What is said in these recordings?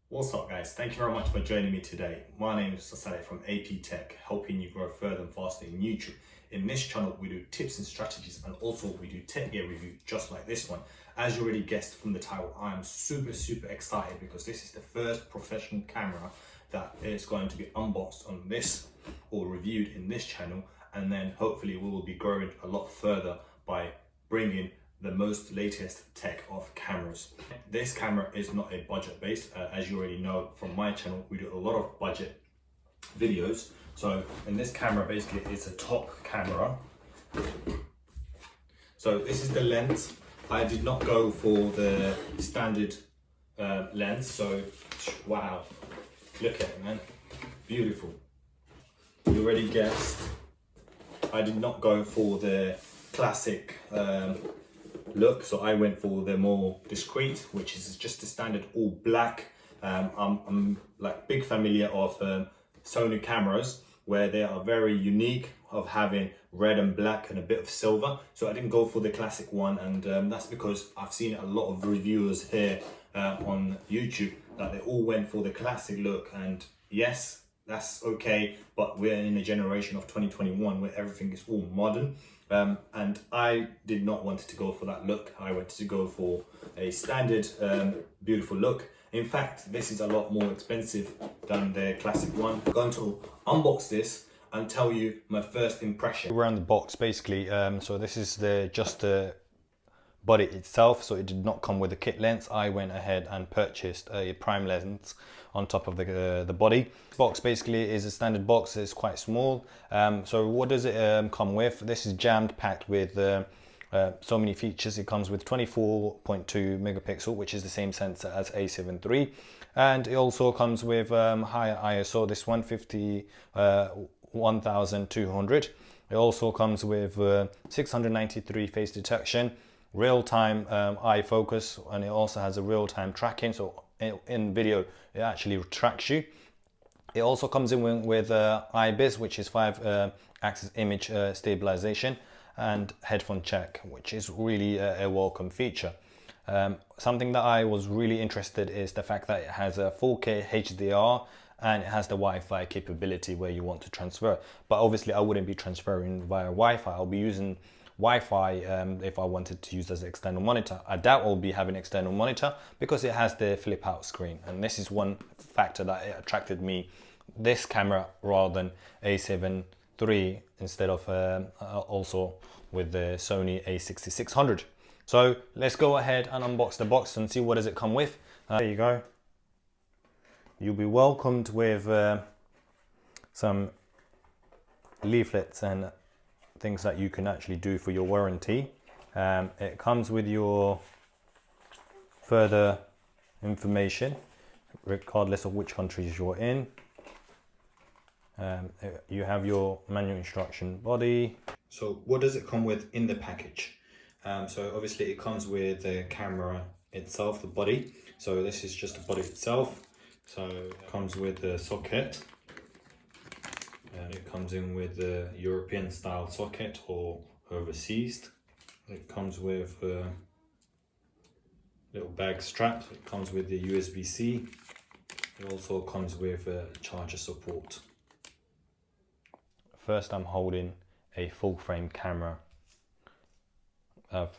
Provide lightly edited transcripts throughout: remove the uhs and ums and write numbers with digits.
What's up guys, thank you very much for joining me today. My name is Sasale from AP Tech, helping you grow further and faster in YouTube. In this channel we do tips and strategies, and also we do tech gear review just like this one. As you already guessed from the title, I am super excited because this is the first professional camera that is going to be unboxed on this or reviewed in this channel, and then hopefully we will be growing a lot further by bringing the most latest tech of cameras. This camera is not a budget based, as you already know from my channel, we do a lot of budget videos. So in this camera, basically it's a top camera. So this is the lens. I did not go for the standard lens. So wow, look at it, man, beautiful. You already guessed, I did not go for the classic look, so I went for the more discreet, which is just the standard all black. I'm like big familiar of Sony cameras where they are very unique of having red and black and a bit of silver, so I didn't go for the classic one, and that's because I've seen a lot of reviewers here on YouTube that they all went for the classic look, and yes, that's okay, but we're in a generation of 2021 where everything is all modern. And I did not want to go for that look. I wanted to go for a standard beautiful look. In fact, this is a lot more expensive than the classic one. I'm going to unbox this and tell you my first impression. Around the box basically, so this is just the body itself, so it did not come with a kit lens. I went ahead and purchased a Prime Lens on top of the body. Box basically is a standard box. It's quite small. So what does it come with? This is jammed packed with so many features. It comes with 24.2 megapixel, which is the same sensor as A7 III, and it also comes with higher ISO. This 1200. It also comes with 693 face detection, real-time eye focus, and it also has a real-time tracking, so in video it actually tracks you. It also comes in with IBIS, which is 5-axis image stabilization, and headphone check, which is really a welcome feature. Something that I was really interested is the fact that it has a 4K HDR and it has the Wi-Fi capability where you want to transfer, but obviously I wouldn't be transferring via Wi-Fi. I'll be using Wi-Fi if I wanted to use as an external monitor. I doubt I'll be having external monitor because it has the flip out screen, and this is one factor that attracted me this camera rather than A7 III instead of also with the Sony A6600. So let's go ahead and unbox the box and see what does it come with. There you go. You'll be welcomed with some leaflets and things that you can actually do for your warranty. It comes with your further information regardless of which countries you're in. You have your manual instruction body. So what does it come with in the package? So obviously it comes with the camera itself, the body. So this is just the body itself. So it comes with the socket, and it comes in with the European style socket or overseas. It comes with a little bag strap. It comes with the USB-C. It also comes with charger support. First, I'm holding a full frame camera. I've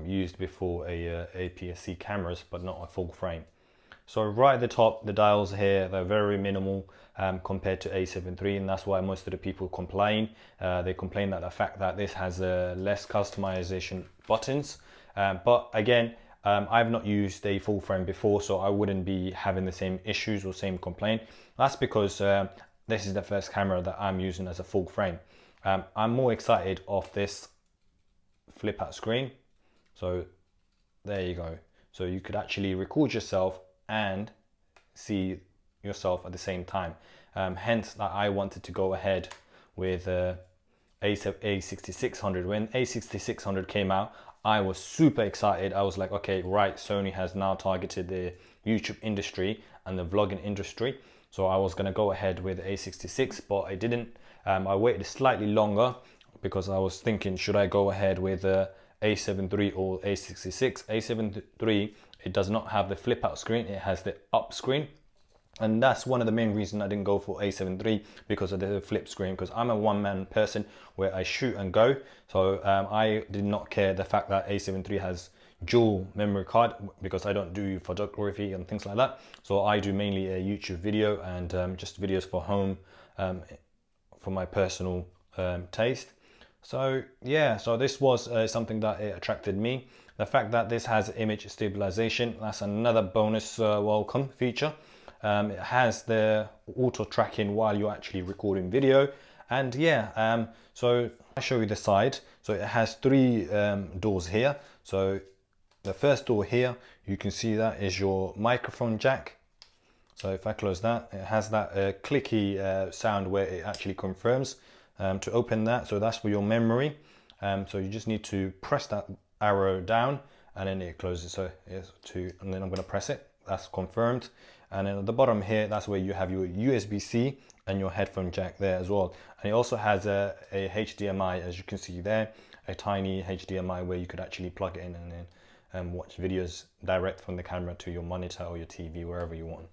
used before APS-C cameras, but not a full frame. So right at the top, the dials here, they're very minimal compared to A7 III, and that's why most of the people complain. They complain that the fact that this has less customization buttons. But again, I've not used a full frame before, so I wouldn't be having the same issues or same complaint. That's because this is the first camera that I'm using as a full frame. I'm more excited of this flip out screen. So there you go. So you could actually record yourself and see yourself at the same time. Hence that I wanted to go ahead with A6600. When A6600 came out, I was super excited. I was like, okay, right, Sony has now targeted the YouTube industry and the vlogging industry. So I was gonna go ahead with A66, but I didn't. I waited slightly longer because I was thinking, should I go ahead with A7 III or A66? A7 III, it does not have the flip out screen, it has the up screen. And that's one of the main reasons I didn't go for A7 III, because of the flip screen, because I'm a one-man person where I shoot and go. So I did not care the fact that A7 III has dual memory card, because I don't do photography and things like that. So I do mainly a YouTube video and just videos for home, for my personal taste. So yeah, so this was something that attracted me. The fact that this has image stabilization, that's another bonus welcome feature. It has the auto tracking while you're actually recording video. And yeah, so I'll show you the side. So it has three doors here. So the first door here, you can see that is your microphone jack. So if I close that, it has that clicky sound where it actually confirms to open that. So that's for your memory. So you just need to press that arrow down and then it closes. So it's and then I'm going to press it. That's confirmed. And then at the bottom here, that's where you have your USB-C and your headphone jack there as well. And it also has a HDMI, as you can see there, a tiny HDMI where you could actually plug it in and then watch videos direct from the camera to your monitor or your TV, wherever you want.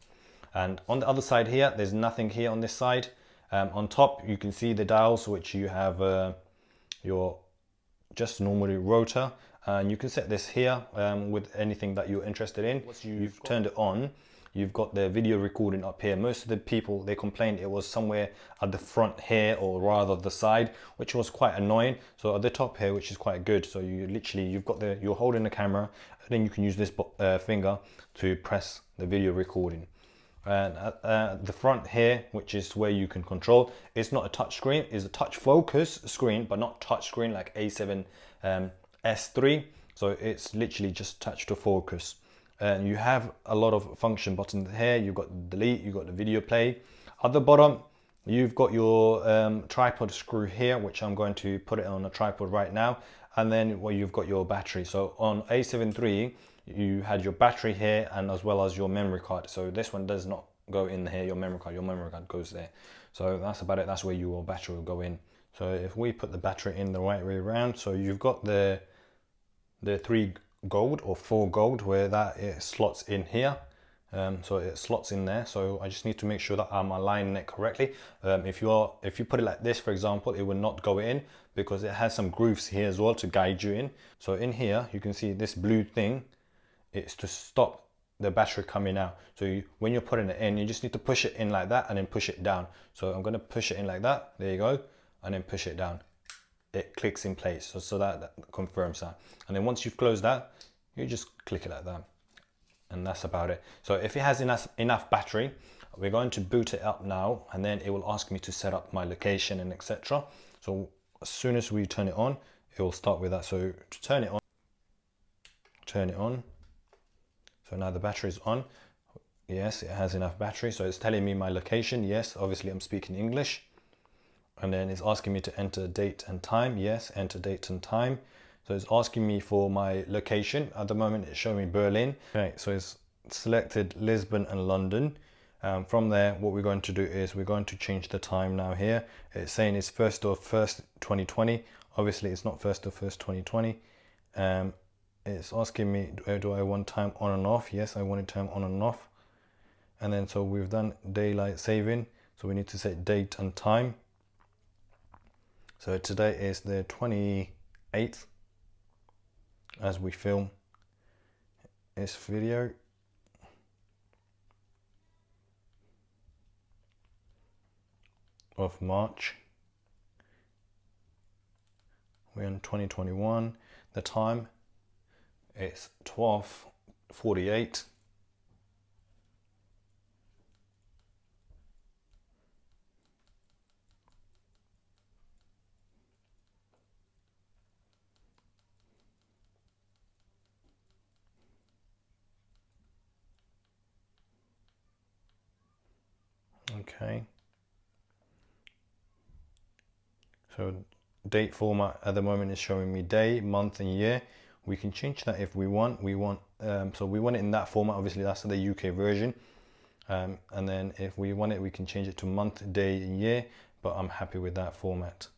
And on the other side here, there's nothing here on this side. On top, you can see the dials, which you have your just normally rotor. And you can set this here with anything that you're interested in. Once you've turned it on, you've got the video recording up here. Most of the people, they complained it was somewhere at the front here, or rather the side, which was quite annoying. So at the top here, which is quite good. So you literally, you're holding the camera, and then you can use this finger to press the video recording. And at the front here, which is where you can control, it's not a touch screen, it's a touch focus screen, but not touch screen like A7 S3. So it's literally just touch to focus. And you have a lot of function buttons here. You've got delete, you've got the video play. At the bottom, you've got your tripod screw here, which I'm going to put it on a tripod right now. And then you've got your battery. So on A7 III, you had your battery here and as well as your memory card. So this one does not go in here, your memory card goes there. So that's about it. That's where your battery will go in. So if we put the battery in the right way around, so you've got the 3 gold or 4 gold where that it slots in here. So it slots in there. So I just need to make sure that I'm aligning it correctly. If you put it like this, for example, it will not go in because it has some grooves here as well to guide you in. So in here, you can see this blue thing. It's to stop the battery coming out. So when you're putting it in, you just need to push it in like that and then push it down. So I'm going to push it in like that. There you go. And then push it down. It clicks in place. So that confirms that. And then once you've closed that, you just click it like that. And that's about it. So if it has enough battery, we're going to boot it up now. And then it will ask me to set up my location and etc. So as soon as we turn it on, it will start with that. So to turn it on. So now the battery is on. Yes, it has enough battery. So it's telling me my location. Yes, obviously I'm speaking English. And then it's asking me to enter date and time. Yes, enter date and time. So it's asking me for my location. At the moment, it's showing me Berlin. Okay, so it's selected Lisbon and London. From there, what we're going to do is we're going to change the time now here. It's saying it's 1st of 1st, 2020. Obviously, it's not 1st of 1st, 2020. It's asking me, do I want time on and off? Yes, I want it time on and off. And then so we've done daylight saving. So we need to set date and time. So today is the 28th as we film this video. Of March. We're in 2021. The time is 12:48. Okay. So date format at the moment is showing me day, month and year. We can change that if we want. So we want it in that format. Obviously that's the UK version. And then if we want it, we can change it to month, day and year, but I'm happy with that format.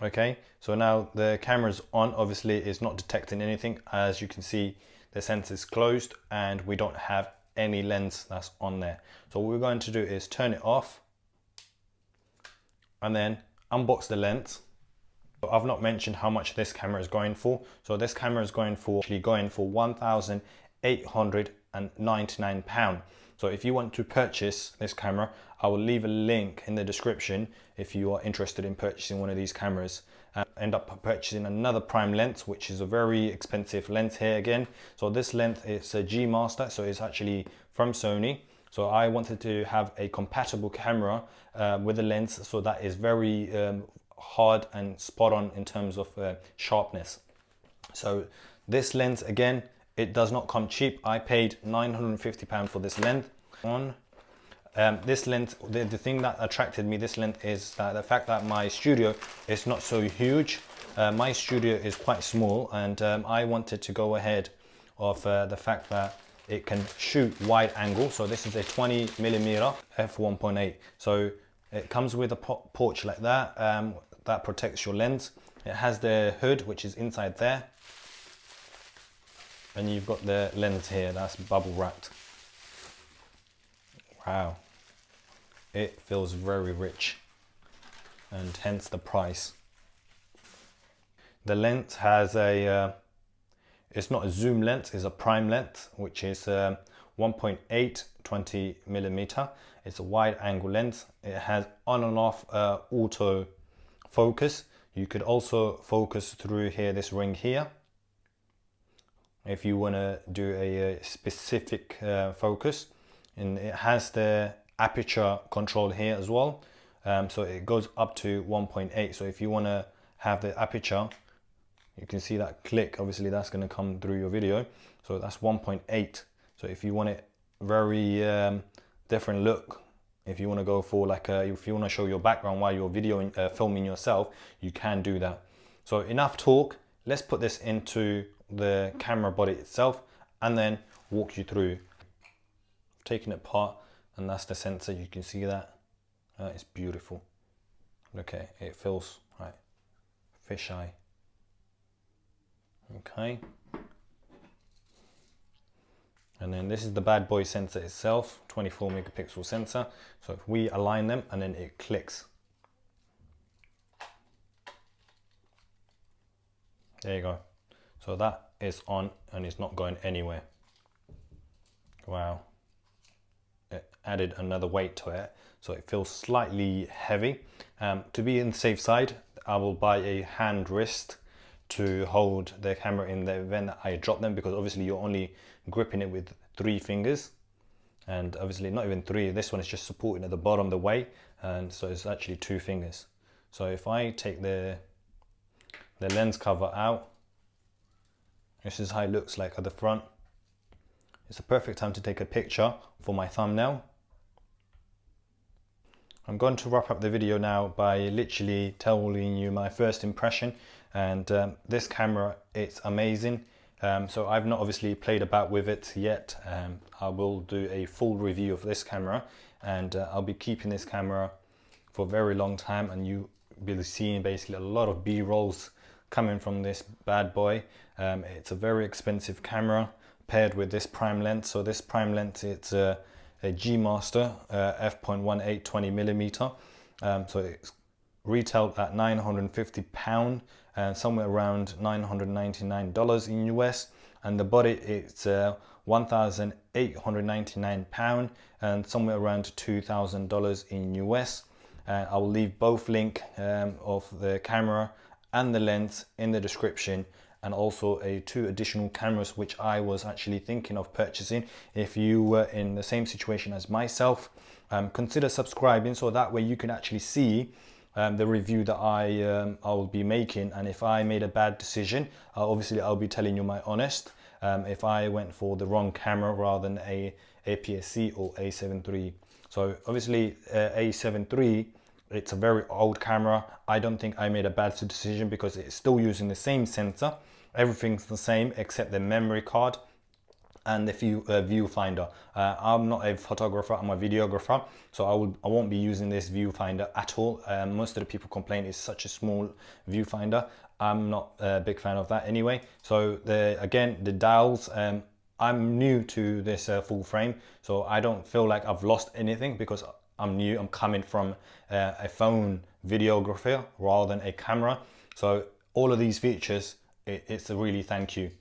Okay, so now the camera's on. Obviously it's not detecting anything. As you can see, the sensor is closed and we don't have any lens that's on there. So what we're going to do is turn it off and then unbox the lens. I've not mentioned how much this camera is going for. So this camera is going for £1,899. So if you want to purchase this camera, I will leave a link in the description if you are interested in purchasing one of these cameras. End up purchasing another prime lens, which is a very expensive lens here again. So this lens is a G Master, so it's actually from Sony. So I wanted to have a compatible camera with the lens, so that is very hard and spot on in terms of sharpness. So this lens, again, it does not come cheap. I paid £950 for this lens. This lens, the thing that attracted me this lens is the fact that my studio is not so huge. My studio is quite small, and I wanted to go ahead of the fact that it can shoot wide angle. So this is a 20mm F1.8. So it comes with a porch like that, that protects your lens. It has the hood, which is inside there. And you've got the lens here, that's bubble wrapped. Wow. It feels very rich, and hence the price. The lens has a, it's not a zoom lens, it's a prime lens, which is 1.8 20mm. It's a wide angle lens. It has on and off auto focus. You could also focus through here, this ring here, if you want to do a specific focus. And it has the aperture control here as well, so it goes up to 1.8. so if you want to have the aperture, you can see that click, obviously that's going to come through your video, so that's 1.8. so if you want it very different look, if you want to go for like if you want to show your background while you're videoing, filming yourself, you can do that. So enough talk, let's put this into the camera body itself and then walk you through. Taking it apart, and that's the sensor. You can see that. It's beautiful. Okay, it feels right, fisheye. Okay, and then this is the bad boy sensor itself, 24 megapixel sensor. So if we align them, and then it clicks. There you go. So that is on and it's not going anywhere. Wow. It added another weight to it, so it feels slightly heavy. To be in the safe side, I will buy a hand wrist to hold the camera in the event that I drop them, because obviously you're only gripping it with 3 fingers, and obviously not even 3. This one is just supporting at the bottom of the way, and so it's actually 2 fingers. So if I take the lens cover out, this is how it looks like at the front. It's a perfect time to take a picture for my thumbnail. I'm going to wrap up the video now by literally telling you my first impression, and this camera, it's amazing. So I've not obviously played about with it yet. I will do a full review of this camera, and I'll be keeping this camera for a very long time, and you will be seeing basically a lot of B-rolls coming from this bad boy. It's a very expensive camera paired with this prime lens. So this prime lens, it's a G Master F.8 20mm. So it's retailed at £950 and somewhere around $999 in US, and the body it's £1,899 and somewhere around $2,000 in US. I will leave both link of the camera and the lens in the description, and also 2 additional cameras which I was actually thinking of purchasing. If you were in the same situation as myself, consider subscribing, so that way you can actually see the review that I will be making. And if I made a bad decision, obviously I'll be telling you my honest. If I went for the wrong camera rather than a APS-C or A7 III. So obviously A7 III, it's a very old camera. I don't think I made a bad decision because it's still using the same sensor. Everything's the same except the memory card. and the viewfinder. I'm not a photographer, I'm a videographer, so I won't be using this viewfinder at all. Most of the people complain it's such a small viewfinder. I'm not a big fan of that anyway. So again, the dials, I'm new to this full frame, so I don't feel like I've lost anything because I'm new. I'm coming from a phone videographer rather than a camera. So all of these features, it's a really thank you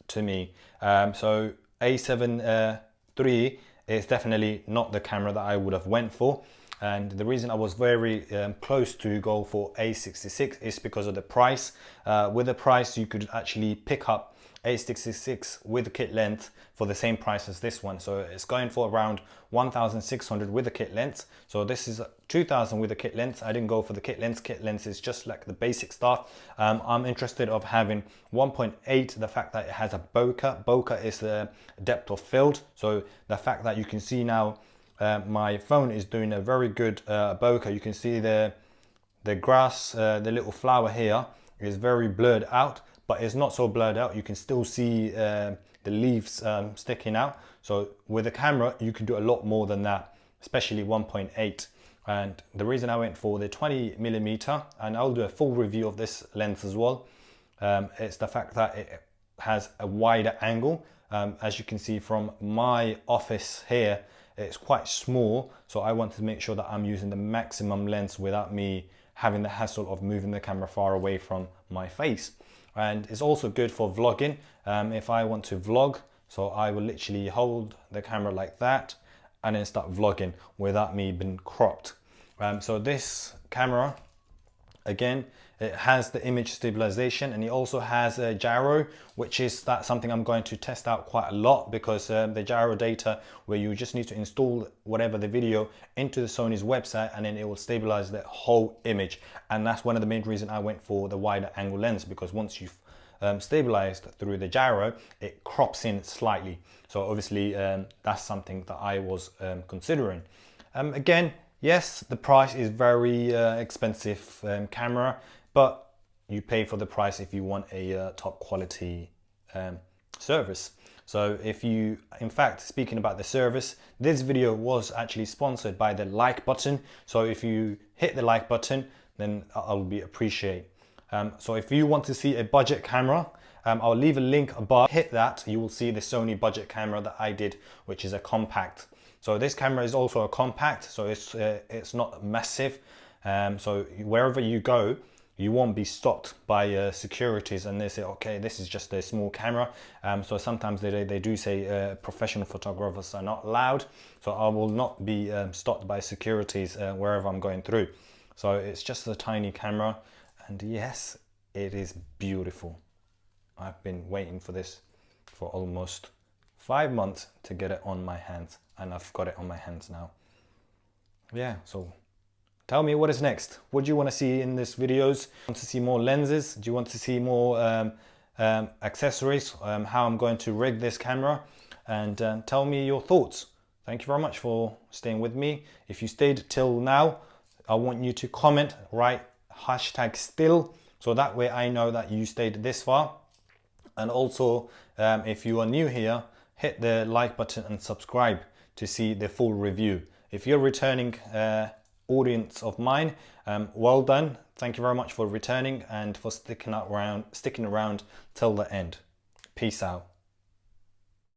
to me. So A7 III is definitely not the camera that I would have went for. And the reason I was very close to go for A66 is because of the price. With the price, you could actually pick up A66 with the kit length for the same price as this one. So it's going for around 1,600 with the kit length. So this is 2,000 with the kit length. I didn't go for the kit length. Kit length is just like the basic stuff. I'm interested of having 1.8, the fact that it has a bokeh. Bokeh is the depth of field. So the fact that you can see now my phone is doing a very good bokeh. You can see the grass, the little flower here is very blurred out, but it's not so blurred out. You can still see the leaves sticking out. So with a camera, you can do a lot more than that, especially 1.8. And the reason I went for the 20mm, and I'll do a full review of this lens as well, it's the fact that it has a wider angle. As you can see from my office here, it's quite small. So I wanted to make sure that I'm using the maximum lens without me having the hassle of moving the camera far away from my face. And it's also good for vlogging. If I want to vlog, so I will literally hold the camera like that and then start vlogging without me being cropped. So this camera, again, it has the image stabilization, and it also has a gyro, which is something I'm going to test out quite a lot, because the gyro data, where you just need to install whatever the video into the Sony's website, and then it will stabilize the whole image. And that's one of the main reasons I went for the wider angle lens, because once you've stabilized through the gyro, it crops in slightly. So obviously that's something that I was considering. Again, yes, the price is very expensive camera, but you pay for the price if you want a top quality service. So if you, in fact, speaking about the service, this video was actually sponsored by the like button. So if you hit the like button, then I'll be appreciated. So if you want to see a budget camera, I'll leave a link above. Hit that, you will see the Sony budget camera that I did, which is a compact. So this camera is also a compact, so it's not massive. So wherever you go, you won't be stopped by securities and they say, okay, this is just a small camera. So sometimes they do say professional photographers are not allowed. So I will not be stopped by securities wherever I'm going through. So it's just a tiny camera, and yes, it is beautiful. I've been waiting for this for almost 5 months to get it on my hands, and I've got it on my hands now. Yeah, so tell me what is next. What do you want to see in these videos? Want to see more lenses? Do you want to see more accessories? How I'm going to rig this camera? And tell me your thoughts. Thank you very much for staying with me. If you stayed till now, I want you to comment, write #still, so that way I know that you stayed this far. And also, if you are new here, hit the like button and subscribe to see the full review. If you're returning audience of mine, well done. Thank you very much for returning and for sticking around till the end. Peace out.